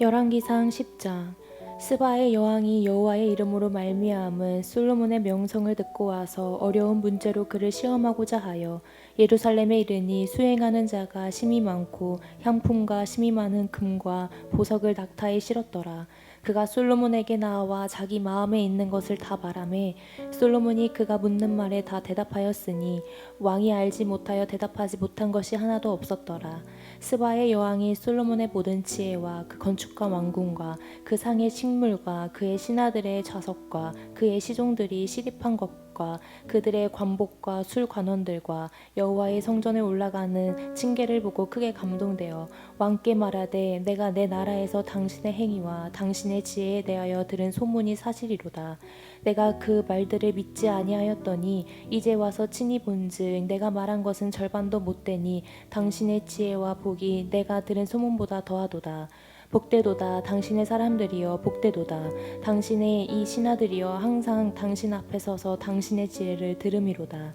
열왕기상 10장. 스바의 여왕이 여호와의 이름으로 말미암은 솔로몬의 명성을 듣고 와서 어려운 문제로 그를 시험하고자 하여 예루살렘에 이르니 수행하는 자가 심히 많고 향품과 심히 많은 금과 보석을 낙타에 실었더라. 그가 솔로몬에게 나와 자기 마음에 있는 것을 다 말하매 솔로몬이 그가 묻는 말에 다 대답하였으니 왕이 알지 못하여 대답하지 못한 것이 하나도 없었더라. 스바의 여왕이 솔로몬의 모든 지혜와 그 건축과 왕궁과 그 상의 식물과 그의 신하들의 좌석과 그의 시종들이 시립한 것과 그들의 관복과 술관원들과 여호와의 성전에 올라가는 층계를 보고 크게 감동되어 왕께 말하되 내가 내 나라에서 당신의 행위와 당신의 지혜에 대하여 들은 소문이 사실이로다. 내가 그 말들을 믿지 아니하였더니 이제 와서 친히 본즉 내가 말한 것은 절반도 못되니 당신의 지혜와 복이 내가 들은 소문보다 더하도다. 복되도다. 당신의 사람들이여 복되도다. 당신의 이 신하들이여 항상 당신 앞에 서서 당신의 지혜를 들음이로다.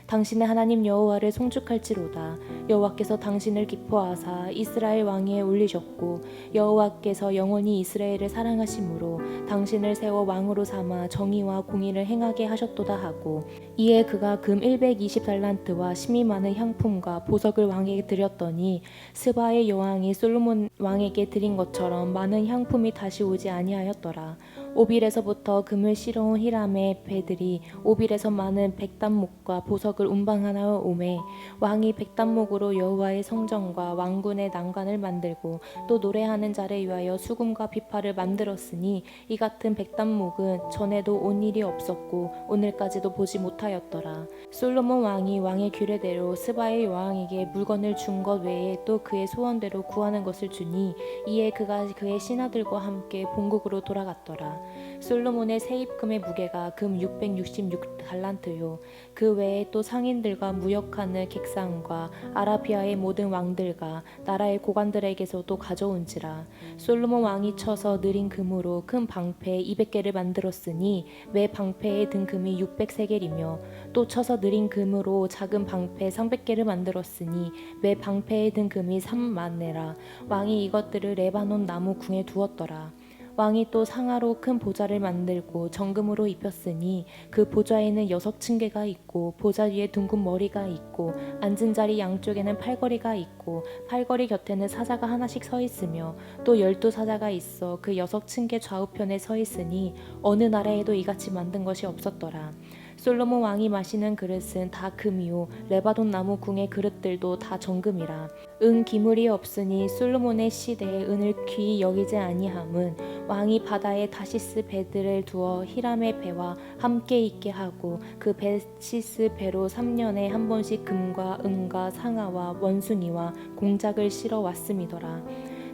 당신의 하나님 여호와를 송축할지로다. 여호와께서 당신을 기뻐하사 이스라엘 왕위에 올리셨고 여호와께서 영원히 이스라엘을 사랑하심으로 당신을 세워 왕으로 삼아 정의와 공의를 행하게 하셨도다 하고 이에 그가 금 120달란트와 심히 많은 향품과 보석을 왕에게 드렸더니 스바의 여왕이 솔로몬 왕에게 드린 것처럼 많은 향품이 다시 오지 아니하였더라. 오빌에서부터 금을 실어온 히람의 배들이 오빌에서 많은 백단목과 보석을 운반하여 오매 왕이 백단목으로 여호와의 성전과 왕군의 난관을 만들고 또 노래하는 자를 위하여 수금과 비파를 만들었으니 이 같은 백단목은 전에도 온 일이 없었고 오늘까지도 보지 못하였더라. 솔로몬 왕이 왕의 규례대로 스바의 여왕에게 물건을 준 것 외에 또 그의 소원대로 구하는 것을 주니 이에 그가 그의 신하들과 함께 본국으로 돌아갔더라. 솔로몬의 세입금의 무게가 금 666달란트요. 그 외에 또 상인들과 무역하는 객상과 아라비아의 모든 왕들과 나라의 고관들에게서도 가져온지라. 솔로몬 왕이 쳐서 느린 금으로 큰 방패 200개를 만들었으니 매 방패에 든 금이 600세겔이며 또 쳐서 느린 금으로 작은 방패 300개를 만들었으니 매 방패에 든 금이 3만레라. 왕이 이것들을 레바논 나무 궁에 두었더라. 왕이 또 상아로 큰 보좌를 만들고 정금으로 입혔으니 그 보좌에는 6층계가 있고 보좌 위에 둥근 머리가 있고 앉은 자리 양쪽에는 팔걸이가 있고 팔걸이 곁에는 사자가 하나씩 서 있으며 또 12사자가 있어 그 6층계 좌우편에 서 있으니 어느 나라에도 이같이 만든 것이 없었더라. 솔로몬 왕이 마시는 그릇은 다 금이요 레바논 나무 궁의 그릇들도 다 정금이라. 은 기물이 없으니 솔로몬의 시대에 은을 귀히 여기지 아니함은 왕이 바다에 다시스 배들을 두어 히람의 배와 함께 있게 하고 그 베시스 배로 3년에 한 번씩 금과 은과 상아와 원숭이와 공작을 실어 왔음이더라.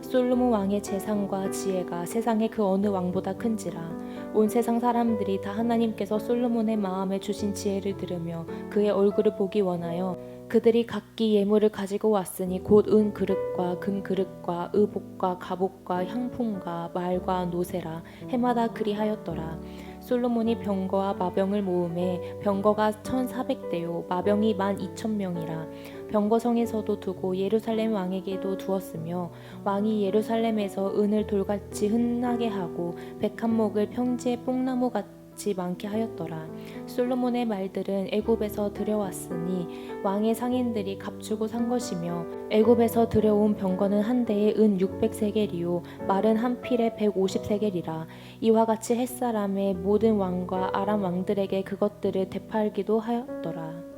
솔로몬 왕의 재산과 지혜가 세상의 그 어느 왕보다 큰지라. 온 세상 사람들이 다 하나님께서 솔로몬의 마음에 주신 지혜를 들으며 그의 얼굴을 보기 원하여 그들이 각기 예물을 가지고 왔으니 곧 은 그릇과 금 그릇과 의복과 갑옷과 향품과 말과 노새라. 해마다 그리하였더라. 솔로몬이 병거와 마병을 모음에 병거가 1400대요 마병이 12,000명이라. 병거성에서도 두고 예루살렘 왕에게도 두었으며 왕이 예루살렘에서 은을 돌같이 흔하게 하고 백합목을 평지에 뽕나무같이 많게 하였더라. 솔로몬의 말들은 애굽에서 들여왔으니 왕의 상인들이 값주고 산 것이며 애굽에서 들여온 병거는 한 대에 은 600세겔이요 말은 한 필에 150세겔이라. 이와 같이 햇사람의 모든 왕과 아람 왕들에게 그것들을 되팔기도 하였더라.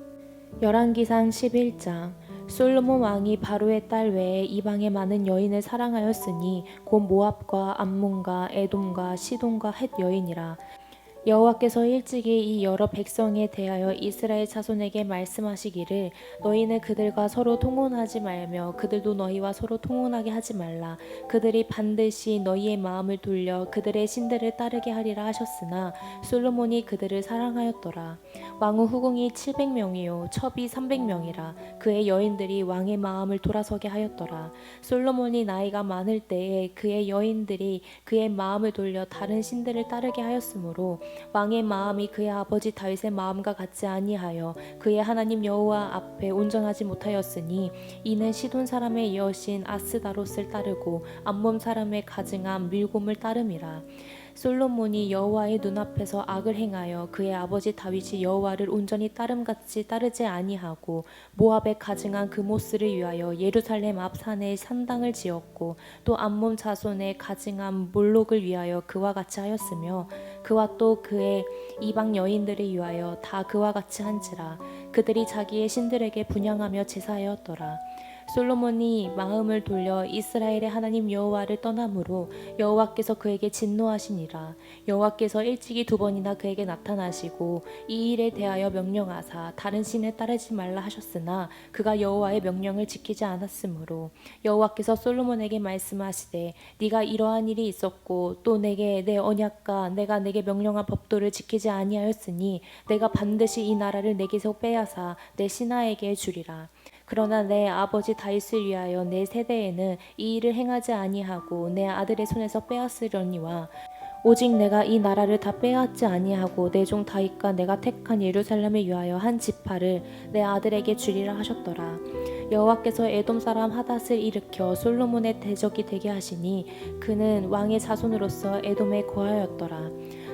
열왕기상 11장. 솔로몬 왕이 바로의 딸 외에 이방의 많은 여인을 사랑하였으니 곧 모압과 암몬과 에돔과 시돈과 헷 여인이라. 여호와께서 일찍이 이 여러 백성에 대하여 이스라엘 자손에게 말씀하시기를 너희는 그들과 서로 통혼하지 말며 그들도 너희와 서로 통혼하게 하지 말라. 그들이 반드시 너희의 마음을 돌려 그들의 신들을 따르게 하리라 하셨으나 솔로몬이 그들을 사랑하였더라. 왕후 후궁이 700명이요 첩이 300명이라. 그의 여인들이 왕의 마음을 돌아서게 하였더라. 솔로몬이 나이가 많을 때에 그의 여인들이 그의 마음을 돌려 다른 신들을 따르게 하였으므로 왕의 마음이 그의 아버지 다윗의 마음과 같지 아니하여 그의 하나님 여호와 앞에 온전하지 못하였으니 이는 시돈 사람의 여신 아스다롯을 따르고 암몬 사람의 가증한 밀곰을 따름이라. 솔로몬이 여호와의 눈앞에서 악을 행하여 그의 아버지 다윗이 여호와를 온전히 따름같이 따르지 아니하고 모압에 가증한 그모스를 위하여 예루살렘 앞 산에 산당을 지었고 또 암몬 자손의 가증한 몰록을 위하여 그와 같이 하였으며 그와 또 그의 이방 여인들을 위하여 다 그와 같이 한지라. 그들이 자기의 신들에게 분향하며 제사하였더라. 솔로몬이 마음을 돌려 이스라엘의 하나님 여호와를 떠나므로 여호와께서 그에게 진노하시니라. 여호와께서 일찍이 2번이나 그에게 나타나시고 이 일에 대하여 명령하사 다른 신을 따르지 말라 하셨으나 그가 여호와의 명령을 지키지 않았으므로 여호와께서 솔로몬에게 말씀하시되 네가 이러한 일이 있었고 또 내게 내 언약과 내가 내게 명령한 법도를 지키지 아니하였으니 내가 반드시 이 나라를 내게서 빼앗아 내 신하에게 주리라. 그러나 내 아버지 다윗을 위하여 내 세대에는 이 일을 행하지 아니하고 내 아들의 손에서 빼앗으려니와 오직 내가 이 나라를 다 빼앗지 아니하고 내 종 다윗과 내가 택한 예루살렘을 위하여 한 지파를 내 아들에게 주리라 하셨더라. 여호와께서 에돔 사람 하닷을 일으켜 솔로몬의 대적이 되게 하시니 그는 왕의 자손으로서 에돔에 거하였더라.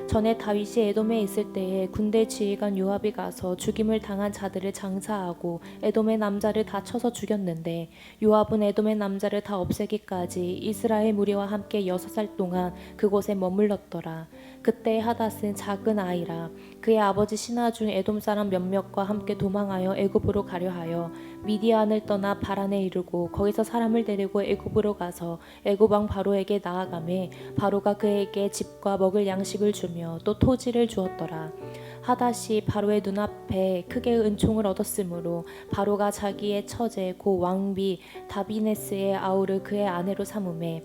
전에 다윗이 에돔에 있을 때에 군대 지휘관 요압이 가서 죽임을 당한 자들을 장사하고 에돔의 남자를 다 쳐서 죽였는데 요압은 에돔의 남자를 다 없애기까지 이스라엘 무리와 함께 6살 동안 그곳에 머물렀더라. 그때 하닷은 작은 아이라 그의 아버지 신하 중 에돔 사람 몇몇과 함께 도망하여 애굽으로 가려 하여 미디안을 떠나 바란에 이르고 거기서 사람을 데리고 애굽으로 가서 애굽 왕 바로에게 나아가매 바로가 그에게 집과 먹을 양식을 주며 또 토지를 주었더라. 하닷이 바로의 눈앞에 크게 은총을 얻었으므로 바로가 자기의 처제 고 왕비 다비네스의 아우를 그의 아내로 삼음에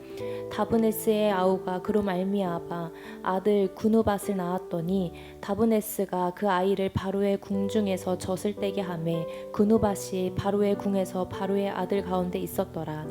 다브네스의 아우가 그로 말미암아 아들 구누밧을 낳았더니 다브네스가 그 아이를 바로의 궁중에서 젖을 떼게 하매 구누밧이 바로의 궁에서 바로의 아들 가운데 있었더라.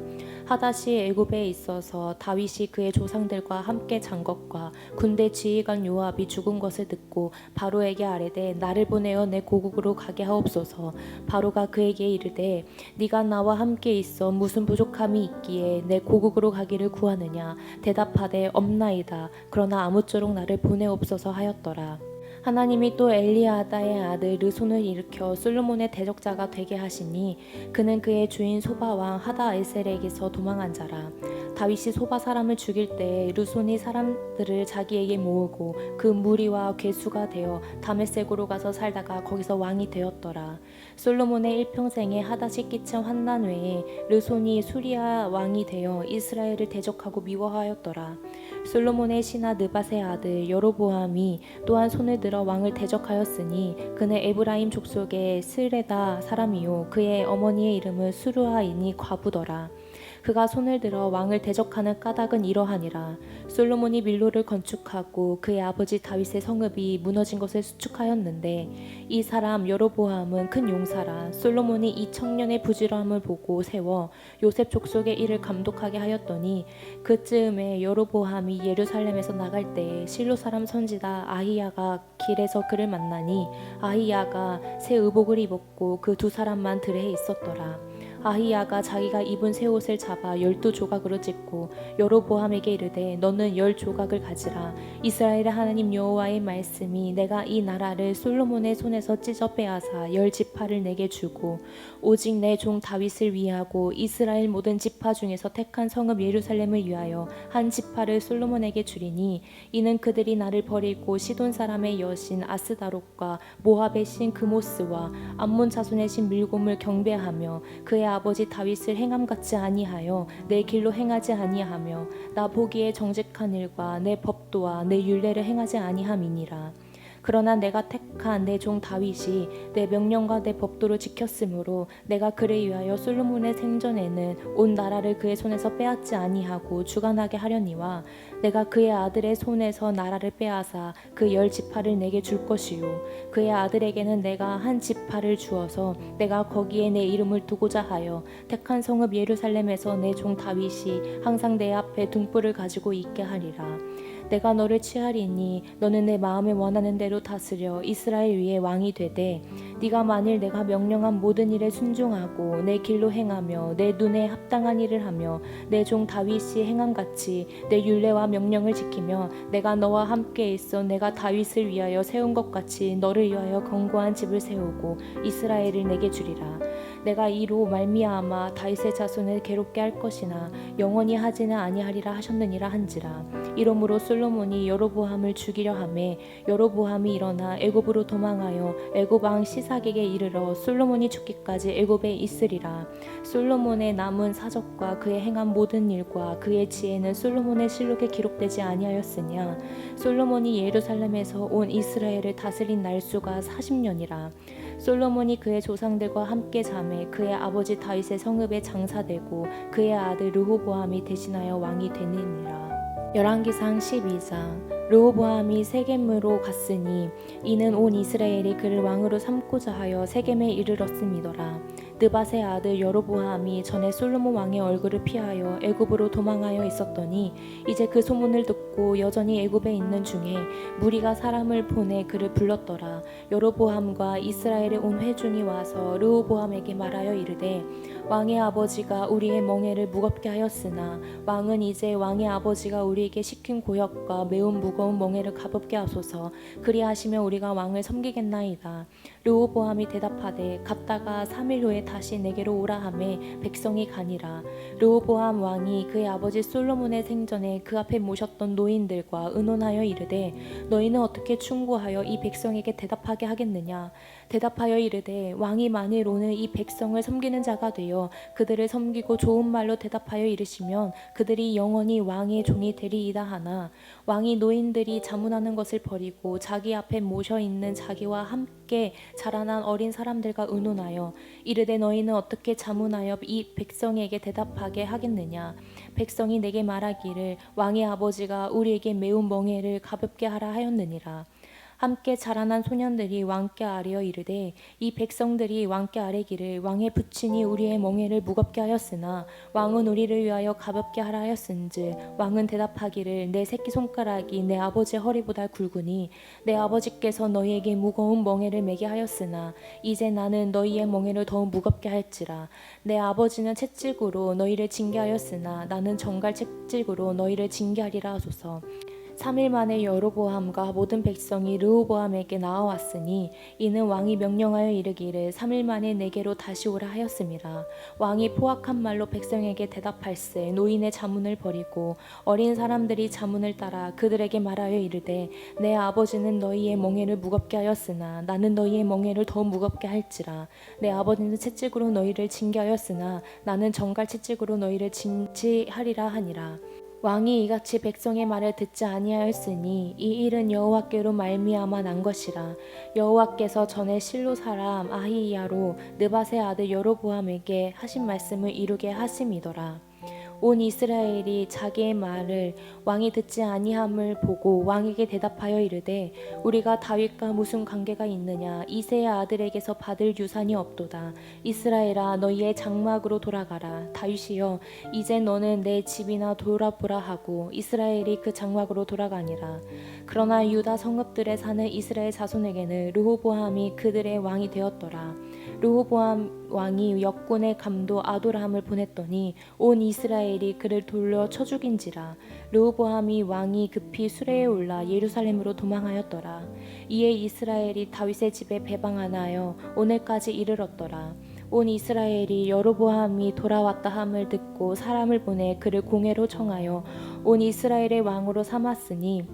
하닷이 애굽에 있어서 다윗이 그의 조상들과 함께 잔 것과 군대 지휘관 요압이 죽은 것을 듣고 바로에게 아뢰되 나를 보내어 내 고국으로 가게 하옵소서. 바로가 그에게 이르되 네가 나와 함께 있어 무슨 부족함이 있기에 내 고국으로 가기를 구하느냐. 대답하되 없나이다. 그러나 아무쪼록 나를 보내옵소서 하였더라. 하나님이 또 엘리아다의 아들 르손을 일으켜 솔로몬의 대적자가 되게 하시니 그는 그의 주인 소바왕 하다에셀에게서 도망한 자라. 다윗이 소바 사람을 죽일 때 르손이 사람들을 자기에게 모으고 그 무리와 괴수가 되어 다메섹으로 가서 살다가 거기서 왕이 되었더라. 솔로몬의 일평생에 하닷이 끼친 환난 외에 르손이 수리아 왕이 되어 이스라엘을 대적하고 미워하였더라. 솔로몬의 신하 느밧의 아들 여로보암이 또한 손을 들어 왕을 대적하였으니 그는 에브라임 족속의 스레다 사람이요 그의 어머니의 이름은 수르아이니 과부더라. 그가 손을 들어 왕을 대적하는 까닭은 이러하니라. 솔로몬이 밀로를 건축하고 그의 아버지 다윗의 성읍이 무너진 것을 수축하였는데 이 사람 여로보암은 큰 용사라. 솔로몬이 이 청년의 부지런함을 보고 세워 요셉 족속의 일을 감독하게 하였더니 그즈음에 여로보암이 예루살렘에서 나갈 때에 실로 사람 선지자 아히야가 길에서 그를 만나니 아히야가 새 의복을 입었고 그 2사람만 들에 있었더라. 아히야가 자기가 입은 새 옷을 잡아 12조각으로 찢고 여로보암에게 이르되 너는 10조각을 가지라. 이스라엘의 하나님 여호와의 말씀이 내가 이 나라를 솔로몬의 손에서 찢어 빼앗아 10지파를 내게 주고 오직 내 종 다윗을 위하고 이스라엘 모든 지파 중에서 택한 성읍 예루살렘을 위하여 한 지파를 솔로몬에게 주리니 이는 그들이 나를 버리고 시돈 사람의 여신 아스다롯과 모압의 신 그모스와 암몬 자손의 신 밀곰을 경배하며 그의 아버지 다윗을 행함같이 아니하여 내 길로 행하지 아니하며 나 보기에 정직한 일과 내 법도와 내 율례를 행하지 아니함이니라. 그러나 내가 택한 내 종 다윗이 내 명령과 내 법도를 지켰으므로 내가 그를 위하여 솔로몬의 생전에는 온 나라를 그의 손에서 빼앗지 아니하고 주관하게 하려니와 내가 그의 아들의 손에서 나라를 빼앗아 그 10지파를 내게 줄 것이요 그의 아들에게는 내가 한 지파를 주어서 내가 거기에 내 이름을 두고자 하여 택한 성읍 예루살렘에서 내 종 다윗이 항상 내 앞에 등불을 가지고 있게 하리라. 내가 너를 취하리니 너는 내 마음에 원하는 대로 다스려 이스라엘 위에 왕이 되되 네가 만일 내가 명령한 모든 일에 순종하고 내 길로 행하며 내 눈에 합당한 일을 하며 내 종 다윗이 행함같이 내 율례와 명령을 지키며 내가 너와 함께 있어 내가 다윗을 위하여 세운 것 같이 너를 위하여 견고한 집을 세우고 이스라엘을 내게 주리라. 내가 이로 말미암아 다윗의 자손을 괴롭게 할 것이나 영원히 하지는 아니하리라 하셨느니라 한지라. 이러므로 솔로몬이 여로보암을 죽이려 하매 여로보암이 일어나 애굽으로 도망하여 애굽 왕 시삭에게 이르러 솔로몬이 죽기까지 애굽에 있으리라. 솔로몬의 남은 사적과 그의 행한 모든 일과 그의 지혜는 솔로몬의 실록에 기록되지 아니하였으냐. 솔로몬이 예루살렘에서 온 이스라엘을 다스린 날수가 40년이라. 솔로몬이 그의 조상들과 함께 잠에 그의 아버지 다윗의 성읍에 장사되고 그의 아들 르호보암이 대신하여 왕이 되느니라. 열왕기상 12장. 르호보암이 세겜으로 갔으니 이는 온 이스라엘이 그를 왕으로 삼고자 하여 세겜에 이르렀음이더라. 느밧의 아들 여로보암이 전에 솔로몬 왕의 얼굴을 피하여 애굽으로 도망하여 있었더니 이제 그 소문을 듣고 여전히 애굽에 있는 중에 무리가 사람을 보내 그를 불렀더라. 여로보암과 이스라엘의 온 회중이 와서 르호보암에게 말하여 이르되 왕의 아버지가 우리의 멍에를 무겁게 하였으나 왕은 이제 왕의 아버지가 우리에게 시킨 고역과 매우 무거운 멍에를 가볍게 하소서. 그리하시면 우리가 왕을 섬기겠나이다. 르호보암이 대답하되 갔다가 3일 후에 다시 내게로 오라 하매 백성이 가니라. 르호보암 왕이 그의 아버지 솔로몬의 생전에 그 앞에 모셨던 노인들과 의논하여 이르되 너희는 어떻게 충고하여 이 백성에게 대답하게 하겠느냐. 대답하여 이르되 왕이 만일 오늘 이 백성을 섬기는 자가 되어 그들을 섬기고 좋은 말로 대답하여 이르시면 그들이 영원히 왕의 종이 되리이다 하나 왕이 노인들이 자문하는 것을 버리고 자기 앞에 모셔 있는 자기와 함께 자라난 어린 사람들과 의논하여 이르되 너희는 어떻게 자문하여 이 백성에게 대답하게 하겠느냐. 백성이 내게 말하기를 왕의 아버지가 우리에게 매운 멍에를 가볍게 하라 하였느니라. 함께 자라난 소년들이 왕께 아뢰어 이르되 이 백성들이 왕께 아뢰기를 왕의 부친이 우리의 멍에를 무겁게 하였으나 왕은 우리를 위하여 가볍게 하라 하였은즉 왕은 대답하기를 내 새끼손가락이 내 아버지의 허리보다 굵으니 내 아버지께서 너희에게 무거운 멍에를 매게 하였으나 이제 나는 너희의 멍에를 더욱 무겁게 할지라. 내 아버지는 채찍으로 너희를 징계하였으나 나는 정갈 채찍으로 너희를 징계하리라 하소서. 3일 만에 여로보암과 모든 백성이 르호보암에게 나아왔으니 이는 왕이 명령하여 이르기를 3일 만에 내게로 다시 오라 하였음이라. 왕이 포악한 말로 백성에게 대답할세 노인의 자문을 버리고 어린 사람들이 자문을 따라 그들에게 말하여 이르되 내 아버지는 너희의 멍에를 무겁게 하였으나 나는 너희의 멍에를 더 무겁게 할지라. 내 아버지는 채찍으로 너희를 징계하였으나 나는 정갈 채찍으로 너희를 징치하리라 하니라. 왕이 이같이 백성의 말을 듣지 아니하였으니 이 일은 여호와께로 말미암아 난 것이라. 여호와께서 전에 실로 사람 아히야로 느밧의 아들 여로보암에게 하신 말씀을 이루게 하심이더라. 온 이스라엘이 자기의 말을 왕이 듣지 아니함을 보고 왕에게 대답하여 이르되 우리가 다윗과 무슨 관계가 있느냐. 이새의 아들에게서 받을 유산이 없도다. 이스라엘아 너희의 장막으로 돌아가라. 다윗이여 이제 너는 내 집이나 돌아보라 하고 이스라엘이 그 장막으로 돌아가니라. 그러나 유다 성읍들에 사는 이스라엘 자손에게는 르호보암이 그들의 왕이 되었더라. 르호보암 왕이 역군의 감도 아도람을 보냈더니 온 이스라엘이 그를 돌려 쳐 죽인지라. 르호보암이 왕이 급히 수레에 올라 예루살렘으로 도망하였더라. 이에 이스라엘이 다윗의 집에 배방하나여 오늘까지 이르렀더라. 온 이스라엘이 여로보암이 돌아왔다 함을 듣고 사람을 보내 그를 공회로 청하여 온 이스라엘의 왕으로 삼았으니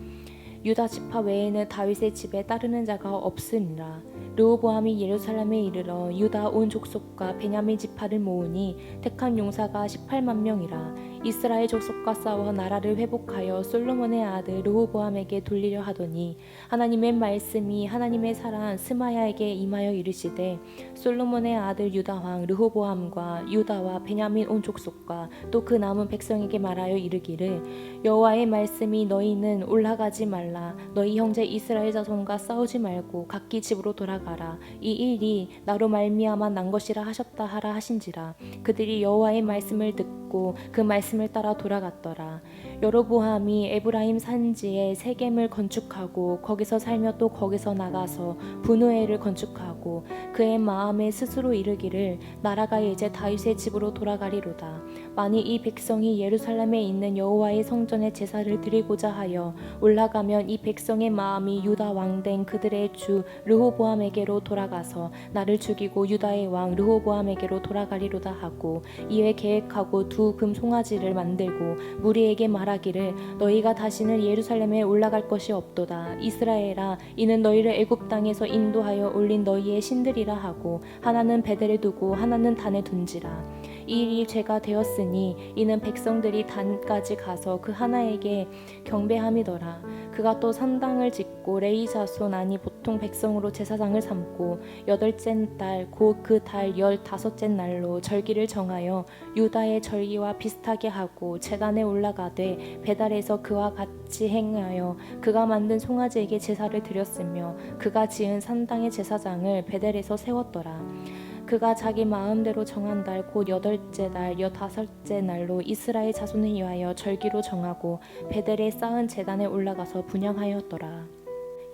유다 지파 외에는 다윗의 집에 따르는 자가 없음이라. 르호보암이 예루살렘에 이르러 유다 온 족속과 베냐민 지파를 모으니 택한 용사가 18만 명이라. 이스라엘 족속과 싸워 나라를 회복하여 솔로몬의 아들 르호보암에게 돌리려 하더니 하나님의 말씀이 하나님의 사람 스마야에게 임하여 이르시되 솔로몬의 아들 유다 왕 르호보암과 유다와 베냐민 온 족속과 또 그 남은 백성에게 말하여 이르기를 여호와의 말씀이 너희는 올라가지 말라. 말라. 너희 형제 이스라엘 자손과 싸우지 말고 각기 집으로 돌아가라. 이 일이 나로 말미암아 난 것이라 하셨다 하라 하신지라. 그들이 여호와의 말씀을 듣고 그 말씀을 따라 돌아갔더라. 여로보암이 에브라임 산지에 세겜을 건축하고 거기서 살며 또 거기서 나가서 분우엘을 건축하고 그의 마음에 스스로 이르기를 나라가 이제 다윗의 집으로 돌아가리로다. 만일 이 백성이 예루살렘에 있는 여호와의 성전에 제사를 드리고자 하여 올라가면 이 백성의 마음이 유다 왕된 그들의 주 르호보암에게로 돌아가서 나를 죽이고 유다의 왕 르호보암에게로 돌아가리로다 하고 이에 계획하고 두 금 송아지를 만들고 무리에게 말하기를 너희가 다시는 예루살렘에 올라갈 것이 없도다. 이스라엘아, 이는 너희를 애굽 땅에서 인도하여 올린 너희의 신들이라 하고 하나는 베델에 두고 하나는 단에 둔지라. 이 일이 죄가 되었으니 이는 백성들이 단까지 가서 그 하나에게 경배함이더라. 그가 또 산당을 짓고 레위 자손 아니 보통 백성으로 제사장을 삼고 여덟째 달 곧 그 달 15째 날로 절기를 정하여 유다의 절기와 비슷하게 하고 제단에 올라가되 베달에서 그와 같이 행하여 그가 만든 송아지에게 제사를 드렸으며 그가 지은 산당의 제사장을 베델에서 세웠더라. 그가 자기 마음대로 정한 달 곧 여덟째 달 15째 날로 이스라엘 자손을 위하여 절기로 정하고 베델에 쌓은 제단에 올라가서 분향하였더라.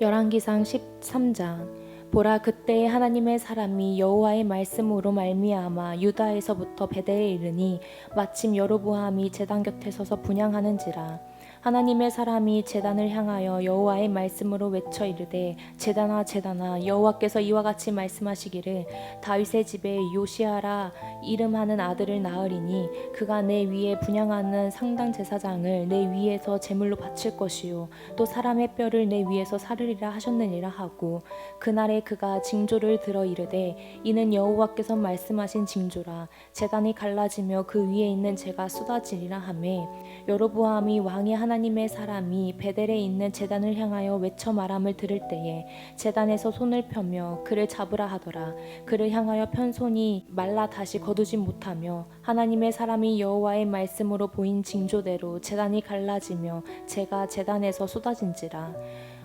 열왕기상 13장. 보라, 그때에 하나님의 사람이 여호와의 말씀으로 말미암아 유다에서부터 베델에 이르니 마침 여로보암이 제단 곁에 서서 분향하는지라. 하나님의 사람이 제단을 향하여 여호와의 말씀으로 외쳐 이르되 제단아 제단아, 여호와께서 이와 같이 말씀하시기를 다윗의 집에 요시아라 이름하는 아들을 낳으리니 그가 내 위에 분향하는 상당 제사장을 내 위에서 제물로 바칠 것이요 또 사람의 뼈를 내 위에서 사르리라 하셨느니라 하고 그날에 그가 징조를 들어 이르되 이는 여호와께서 말씀하신 징조라. 제단이 갈라지며 그 위에 있는 재가 쏟아지리라 하매 여로보암이 왕의 하나님의 사람이 베델에 있는 제단을 향하여 외쳐 말함을 들을 때에 제단에서 손을 펴며 그를 잡으라 하더라. 그를 향하여 편 손이 말라 다시 거두지 못하며 하나님의 사람이 여호와의 말씀으로 보인 징조대로 제단이 갈라지며 재가 제단에서 쏟아진지라.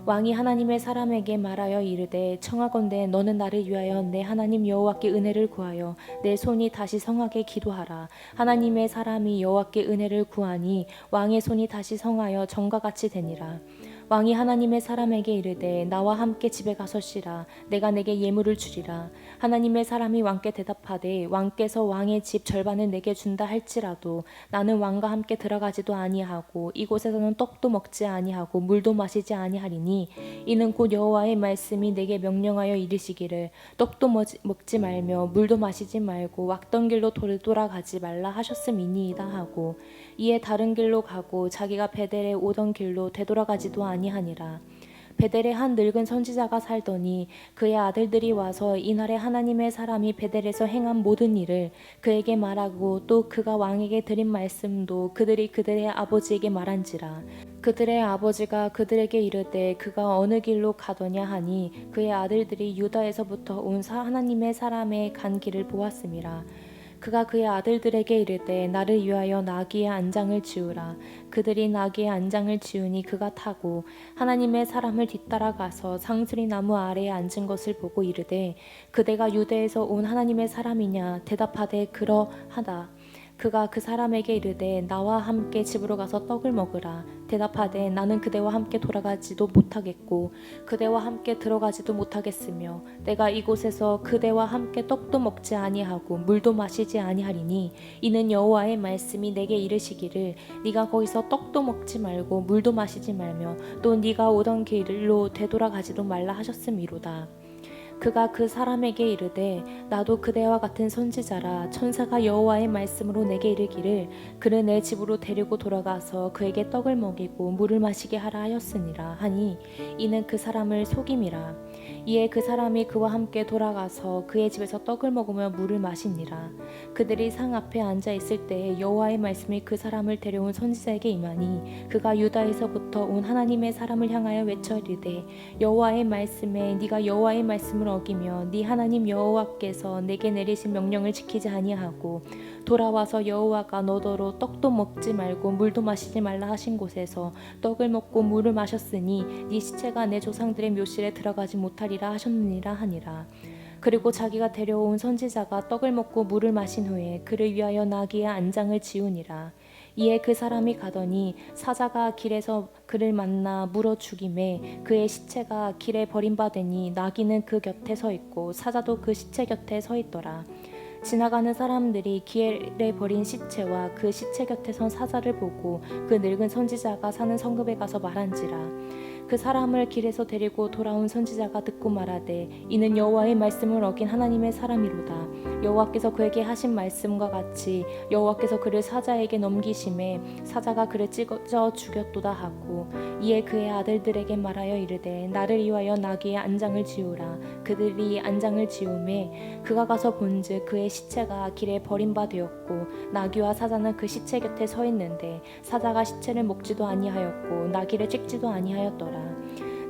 왕이 하나님의 사람에게 말하여 이르되 청하건대 너는 나를 위하여 내 하나님 여호와께 은혜를 구하여 내 손이 다시 성하게 기도하라. 하나님의 사람이 여호와께 은혜를 구하니 왕의 손이 다시 성하여 전과 같이 되니라. 왕이 하나님의 사람에게 이르되 나와 함께 집에 가서 쉬라. 내가 내게 예물을 주리라. 하나님의 사람이 왕께 대답하되 왕께서 왕의 집 절반을 내게 준다 할지라도 나는 왕과 함께 들어가지도 아니하고 이곳에서는 떡도 먹지 아니하고 물도 마시지 아니하리니 이는 곧 여호와의 말씀이 내게 명령하여 이르시기를 떡도 먹지 말며 물도 마시지 말고 왔던 길로 돌아가지 말라 하셨음이니이다 하고 이에 다른 길로 가고 자기가 베델에 오던 길로 되돌아가지도 아니하니라. 베델에 한 늙은 선지자가 살더니 그의 아들들이 와서 이날에 하나님의 사람이 베델에서 행한 모든 일을 그에게 말하고 또 그가 왕에게 드린 말씀도 그들이 그들의 아버지에게 말한지라. 그들의 아버지가 그들에게 이르되 그가 어느 길로 가더냐 하니 그의 아들들이 유다에서부터 온 하나님의 사람의 간 길을 보았음이라. 그가 그의 아들들에게 이르되 나를 위하여 나귀의 안장을 지우라. 그들이 나귀의 안장을 지우니 그가 타고 하나님의 사람을 뒤따라가서 상수리 나무 아래에 앉은 것을 보고 이르되 그대가 유대에서 온 하나님의 사람이냐 대답하되 그러하다. 그가 그 사람에게 이르되 나와 함께 집으로 가서 떡을 먹으라. 대답하되 나는 그대와 함께 돌아가지도 못하겠고 그대와 함께 들어가지도 못하겠으며 내가 이곳에서 그대와 함께 떡도 먹지 아니하고 물도 마시지 아니하리니 이는 여호와의 말씀이 내게 이르시기를 네가 거기서 떡도 먹지 말고 물도 마시지 말며 또 네가 오던 길로 되돌아가지도 말라 하셨음이로다. 그가 그 사람에게 이르되 나도 그대와 같은 선지자라. 천사가 여호와의 말씀으로 내게 이르기를 그를 내 집으로 데리고 돌아가서 그에게 떡을 먹이고 물을 마시게 하라 하였으니라 하니 이는 그 사람을 속임이라. 이에 그 사람이 그와 함께 돌아가서 그의 집에서 떡을 먹으며 물을 마시니라. 그들이 상 앞에 앉아 있을 때에 여호와의 말씀이 그 사람을 데려온 선지자에게 임하니 그가 유다에서부터 온 하나님의 사람을 향하여 외쳐 이르되 여호와의 말씀에 네가 여호와의 말씀을 어기며 네 하나님 여호와께서 내게 내리신 명령을 지키지 아니하고 돌아와서 여호와가 너더러 떡도 먹지 말고 물도 마시지 말라 하신 곳에서 떡을 먹고 물을 마셨으니 네 시체가 내 조상들의 묘실에 들어가지 못하리라 하셨느니라 하니라. 그리고 자기가 데려온 선지자가 떡을 먹고 물을 마신 후에 그를 위하여 나귀의 안장을 지우니라. 이에 그 사람이 가더니 사자가 길에서 그를 만나 물어 죽임에 그의 시체가 길에 버림받으니 나귀는 그 곁에 서 있고 사자도 그 시체 곁에 서 있더라. 지나가는 사람들이 길에 버린 시체와 그 시체 곁에 선 사자를 보고 그 늙은 선지자가 사는 성읍에 가서 말한지라. 그 사람을 길에서 데리고 돌아온 선지자가 듣고 말하되 이는 여호와의 말씀을 어긴 하나님의 사람이로다. 여호와께서 그에게 하신 말씀과 같이 여호와께서 그를 사자에게 넘기심에 사자가 그를 찢어 죽였도다 하고 이에 그의 아들들에게 말하여 이르되 나를 위하여 나귀의 안장을 지우라. 그들이 안장을 지우매 그가 가서 본즉 그의 시체가 길에 버림바 되었고 나귀와 사자는 그 시체 곁에 서 있는데 사자가 시체를 먹지도 아니하였고 나귀를 찍지도 아니하였더라.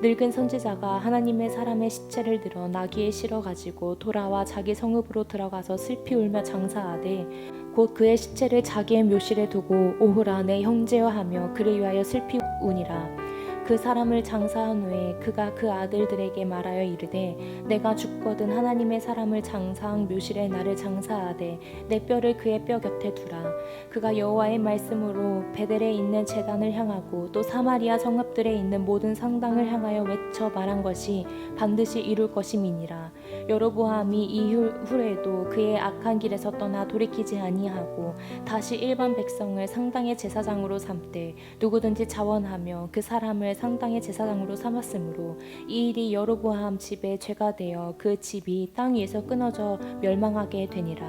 늙은 선지자가 하나님의 사람의 시체를 들어 나귀에 실어 가지고 돌아와 자기 성읍으로 들어가서 슬피 울며 장사하되 곧 그의 시체를 자기의 묘실에 두고 오호라 내 형제여 하며 그를 위하여 슬피 우니라. 그 사람을 장사한 후에 그가 그 아들들에게 말하여 이르되 내가 죽거든 하나님의 사람을 장사한 묘실에 나를 장사하되 내 뼈를 그의 뼈 곁에 두라. 그가 여호와의 말씀으로 베델에 있는 제단을 향하고 또 사마리아 성읍들에 있는 모든 상당을 향하여 외쳐 말한 것이 반드시 이룰 것임이니라. 여로보암이 이후에도 그의 악한 길에서 떠나 돌이키지 아니하고 다시 일반 백성을 상당의 제사장으로 삼되 누구든지 자원하며 그 사람을 상당의 제사장으로 삼았으므로 이 일이 여로보암 집에 죄가 되어 그 집이 땅 위에서 끊어져 멸망하게 되니라.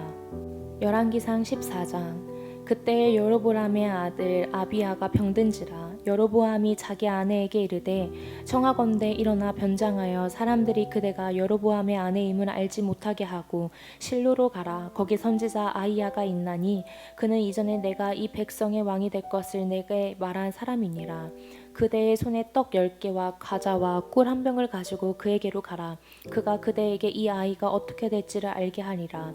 열왕기상 14장. 그때에 여로보암의 아들 아비야가 병든지라. 여로보암이 자기 아내에게 이르되 청하건대 일어나 변장하여 사람들이 그대가 여로보암의 아내임을 알지 못하게 하고 실로로 가라. 거기 선지자 아히야가 있나니 그는 이전에 내가 이 백성의 왕이 될 것을 내게 말한 사람이니라. 그대의 손에 떡 10개와 과자와 꿀 한 병을 가지고 그에게로 가라. 그가 그대에게 이 아이가 어떻게 될지를 알게 하리라.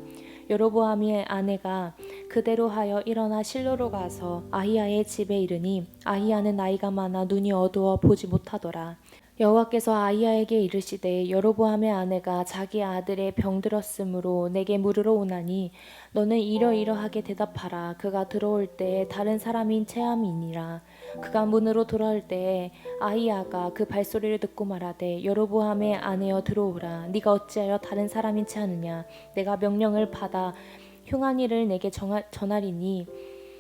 여로보암의 아내가 그대로 하여 일어나 실로로 가서 아히야의 집에 이르니 아히야는 나이가 많아 눈이 어두워 보지 못하더라. 여호와께서 아히야에게 이르시되 여로보암의 아내가 자기 아들의 병들었으므로 내게 물으러 오나니 너는 이러이러하게 대답하라. 그가 들어올 때에 다른 사람인 체함이니라. 그가 문으로 돌아올 때에 아히야가 그 발소리를 듣고 말하되 여로보암의 아내여 들어오라. 네가 어찌하여 다른 사람인 체하느냐. 내가 명령을 받아 흉한 일을 내게 전하리니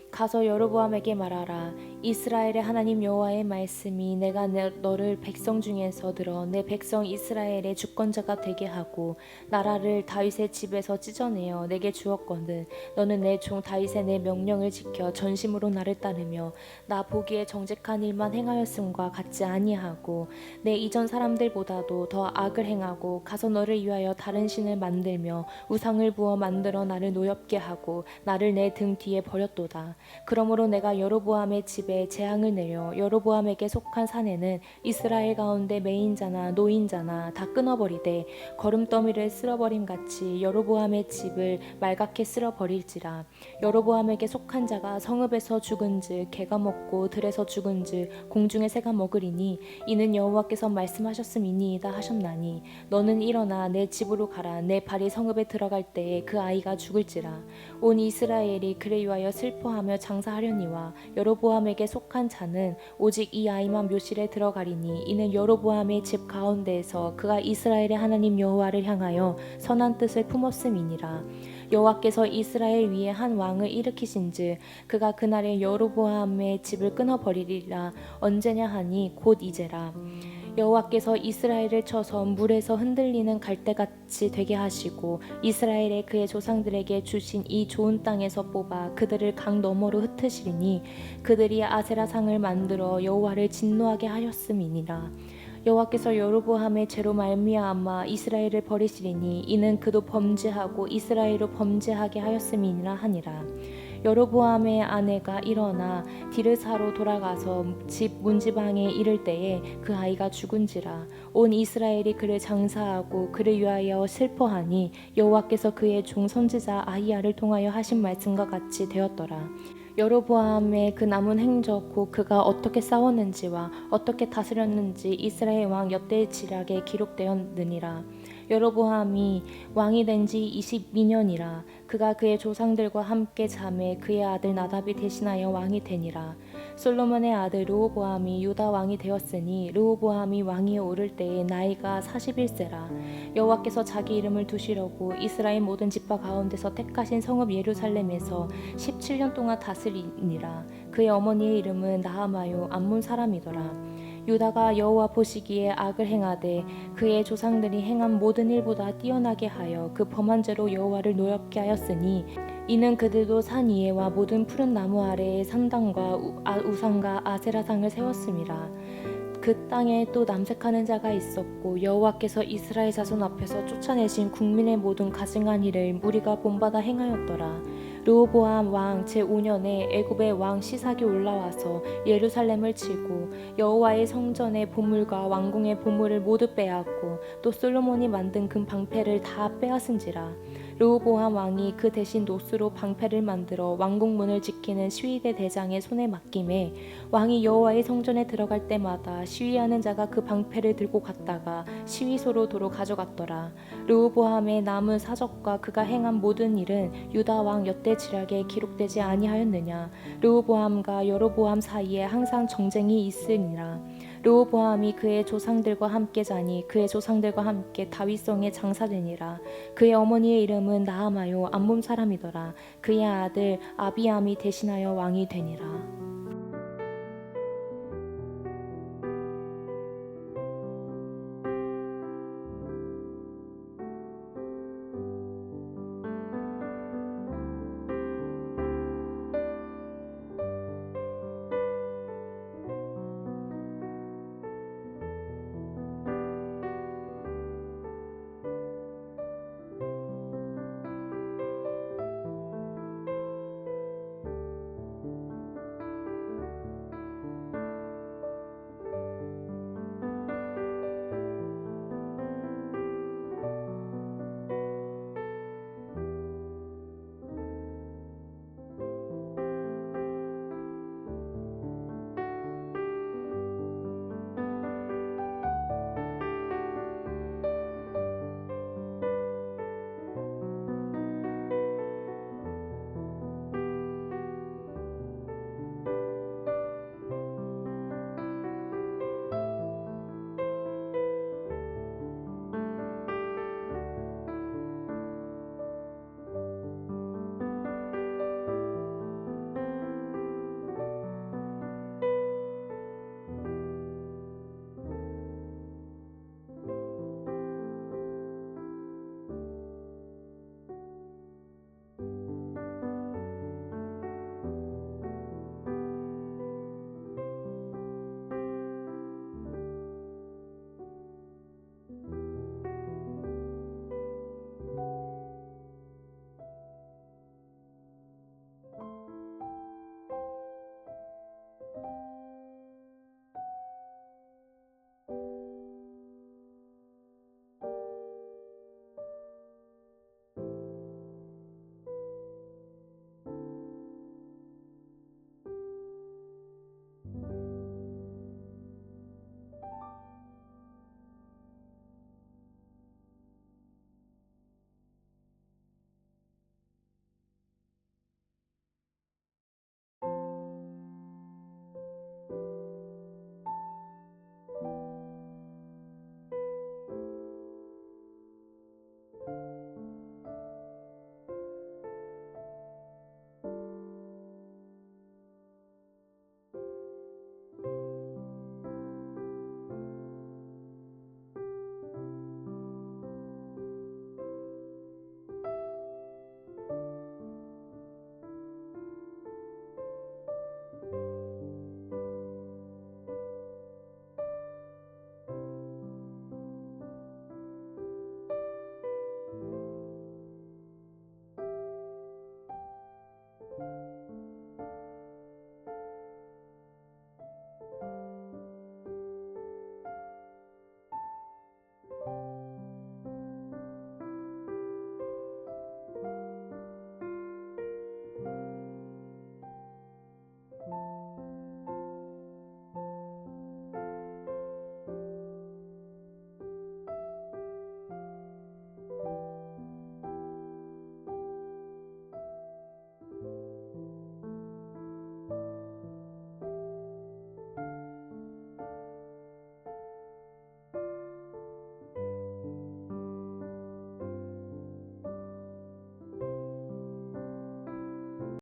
가서 여로보암에게 말하라. 이스라엘의 하나님 여호와의 말씀이 내가 너를 백성 중에서 들어 내 백성 이스라엘의 주권자가 되게 하고 나라를 다윗의 집에서 찢어내어 내게 주었거든. 너는 내 종 다윗의 내 명령을 지켜 전심으로 나를 따르며 나 보기에 정직한 일만 행하였음과 같지 아니하고 내 이전 사람들보다도 더 악을 행하고 가서 너를 위하여 다른 신을 만들며 우상을 부어 만들어 나를 노엽게 하고 나를 내 등 뒤에 버렸도다. 그러므로 내가 여로보암의 집에 재앙을 내려 여로보암에게 속한 산에는 이스라엘 가운데 매인자나 노인자나 다 끊어버리되 거름더미를 쓸어버림 같이 여로보암의 집을 말갛게 쓸어버릴지라. 여로보암에게 속한 자가 성읍에서 죽은즉 개가 먹고 들에서 죽은즉 공중의 새가 먹으리니 이는 여호와께서 말씀하셨음이니이다 하셨나니 너는 일어나 내 집으로 가라. 내 발이 성읍에 들어갈 때에 그 아이가 죽을지라. 온 이스라엘이 그를 위하여 슬퍼하며 장사하려니와 여로보암에게 속한 자는 오직 이 아이만 묘실에 들어가리니 이는 여로보암의 집 가운데에서 그가 이스라엘의 하나님 여호와를 향하여 선한 뜻을 품었음이니라. 여호와께서 이스라엘 위에 한 왕을 일으키신즉 그가 그날에 여로보암의 집을 끊어버리리라. 언제냐 하니 곧 이제라. 여호와께서 이스라엘을 쳐서 물에서 흔들리는 갈대같이 되게 하시고 이스라엘의 그의 조상들에게 주신 이 좋은 땅에서 뽑아 그들을 강 너머로 흩으시리니 그들이 아세라상을 만들어 여호와를 진노하게 하였음이니라. 여호와께서 여로보암의 죄로 말미암아 이스라엘을 버리시리니 이는 그도 범죄하고 이스라엘로 범죄하게 하였음이니라 하니라. 여로보암의 아내가 일어나 디르사로 돌아가서 집 문지방에 이를 때에 그 아이가 죽은지라. 온 이스라엘이 그를 장사하고 그를 위하여 슬퍼하니 여호와께서 그의 종 선지자 아히야를 통하여 하신 말씀과 같이 되었더라. 여로보암의 그 남은 행적고 그가 어떻게 싸웠는지와 어떻게 다스렸는지 이스라엘 왕 여대지략에 기록되었느니라. 여로보암이 왕이 된 지 22년이라. 그가 그의 조상들과 함께 잠에 그의 아들 나답이 대신하여 왕이 되니라. 솔로몬의 아들 르호보암이 유다 왕이 되었으니 르호보암이 왕위에 오를 때에 나이가 41세라. 여호와께서 자기 이름을 두시려고 이스라엘 모든 지파 가운데서 택하신 성읍 예루살렘에서 17년 동안 다스리니라. 그의 어머니의 이름은 나아마요 암몬 사람이더라. 유다가 여호와 보시기에 악을 행하되 그의 조상들이 행한 모든 일보다 뛰어나게 하여 그 범한 죄로 여호와를 노엽게 하였으니 이는 그들도 산 위에와 모든 푸른 나무 아래에 산당과 우상과 아세라상을 세웠음이라. 그 땅에 또 남색하는 자가 있었고 여호와께서 이스라엘 자손 앞에서 쫓아내신 국민의 모든 가증한 일을 무리가 본받아 행하였더라. 르호보암 왕 제5년에 애굽의 왕 시삭이 올라와서 예루살렘을 치고 여호와의 성전의 보물과 왕궁의 보물을 모두 빼앗고 또 솔로몬이 만든 금 방패를 다 빼앗은지라. 르호보암 왕이 그 대신 노스로 방패를 만들어 왕궁 문을 지키는 시위대 대장의 손에 맡김에 왕이 여호와의 성전에 들어갈 때마다 시위하는 자가 그 방패를 들고 갔다가 시위소로 도로 가져갔더라. 르호보암의 남은 사적과 그가 행한 모든 일은 유다 왕 여대지략에 기록되지 아니하였느냐. 르호보암과 여로보암 사이에 항상 정쟁이 있으니라. 르호보암이 그의 조상들과 함께 자니 그의 조상들과 함께 다윗성에 장사되니라. 그의 어머니의 이름은 나아마요 암몬 사람이더라. 그의 아들 아비암이 대신하여 왕이 되니라.